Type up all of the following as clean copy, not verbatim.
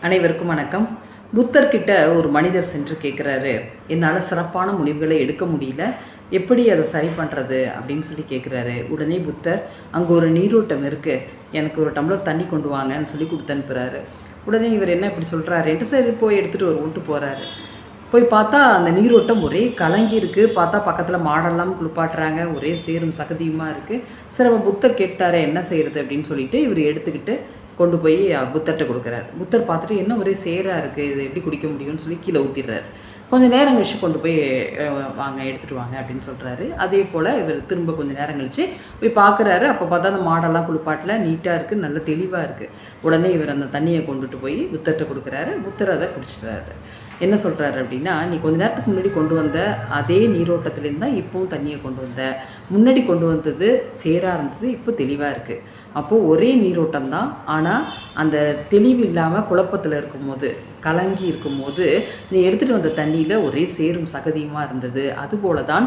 அனைவருக்கும் வணக்கம். புத்தர்கிட்ட ஒரு மனிதர் சென்று கேட்குறாரு, என்னால் சிறப்பான முடிவுகளை எடுக்க முடியல, எப்படி அதை சரி பண்ணுறது அப்படின்னு சொல்லி கேட்குறாரு. உடனே புத்தர், அங்கே ஒரு நீரோட்டம் இருக்குது, எனக்கு ஒரு டம்ளர் தண்ணி கொண்டு வாங்கன்னு சொல்லி கொடுத்து அனுப்புகிறாரு. உடனே இவர் என்ன இப்படி சொல்கிறாருன்ட்டு சரி போய் எடுத்துகிட்டு வருவோன்ட்டு போகிறாரு. போய் பார்த்தா அந்த நீரோட்டம் ஒரே கலங்கி இருக்குது. பார்த்தா பக்கத்தில் மாடெல்லாம் குளிப்பாட்டுறாங்க, ஒரே சேரும் சகதியுமாக இருக்குது. சரி அப்போ புத்தர் கேட்டார் என்ன செய்கிறது அப்படின்னு சொல்லிட்டு இவர் எடுத்துக்கிட்டு கொண்டு போய் புத்தர்கிட்ட கொடுக்குறாரு. புத்தர் பார்த்துட்டு என்ன ஒரே சேராக இருக்குது, இது எப்படி குடிக்க முடியும்னு சொல்லி கீழே ஊற்றிடுறாரு. கொஞ்சம் நேரம் கழிச்சு கொண்டு போய் வாங்க எடுத்துகிட்டு வாங்க அப்படின்னு சொல்கிறாரு. அதே போல் இவர் திரும்ப கொஞ்சம் நேரம் கழிச்சு போய் பார்க்குறாரு. அப்போ பார்த்தா அந்த மாடெல்லாம் குளிப்பாட்டில் நீட்டாக இருக்குது, நல்ல தெளிவாக இருக்குது. உடனே இவர் அந்த தண்ணியை கொண்டுட்டு போய் புத்தர்கிட்ட கொடுக்குறாரு. புத்தர் அதை குடிச்சிட்றாரு. என்ன சொல்கிறாரு அப்படின்னா, நீ கொஞ்ச நேரத்துக்கு முன்னாடி கொண்டு வந்த அதே நீரோட்டத்துலேருந்து தான் இப்போவும் தண்ணியை கொண்டு வந்த, முன்னாடி கொண்டு வந்தது சேராக இருந்தது, இப்போ தெளிவாக இருக்குது. அப்போது ஒரே நீரோட்டம் தான், ஆனால் அந்த தெளிவு இல்லாமல் குழப்பத்தில் இருக்கும்போது, கலங்கி இருக்கும்போது நீ எடுத்துகிட்டு வந்த தண்ணியில் ஒரே சேரும் சகதியுமாக இருந்தது. அதுபோல தான்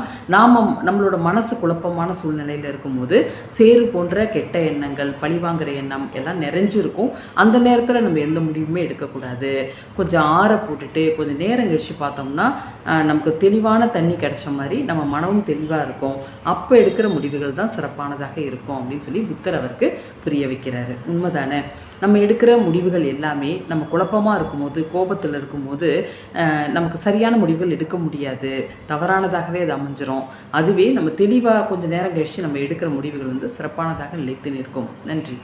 நம்மளோட மனசு குழப்பமான சூழ்நிலையில் இருக்கும்போது சேறு போன்ற கெட்ட எண்ணங்கள், பழிவாங்கிற எண்ணம் எல்லாம் நிறைஞ்சிருக்கும். அந்த நேரத்தில் நம்ம எந்த முடிவுமே எடுக்கக்கூடாது. கொஞ்சம் ஆற போட்டுட்டு கொஞ்சம் நேரம் கழிச்சு பார்த்தோம்னா நமக்கு தெளிவான தண்ணி கிடைச்ச மாதிரி நம்ம மனமும் தெளிவாக இருக்கும். அப்போ எடுக்கிற முடிவுகள் தான் சிறப்பானதாக இருக்கும் அப்படின்னு சொல்லி புத்தர் அவருக்கு புரிய வைக்கிறாரு. உண்மைதானே? நம்ம எடுக்கிற முடிவுகள் எல்லாமே நம்ம குழப்பமாக இருக்கும்போது, கோபத்தில் இருக்கும்போது நமக்கு சரியான முடிவுகள் எடுக்க முடியாது, தவறானதாகவே அது அமைஞ்சிரும். அதுவே நம்ம தெளிவாக கொஞ்சம் நேரம் கழிச்சு நம்ம எடுக்கிற முடிவுகள் சிறப்பானதாக நிலைத்து நிற்கும். நன்றி.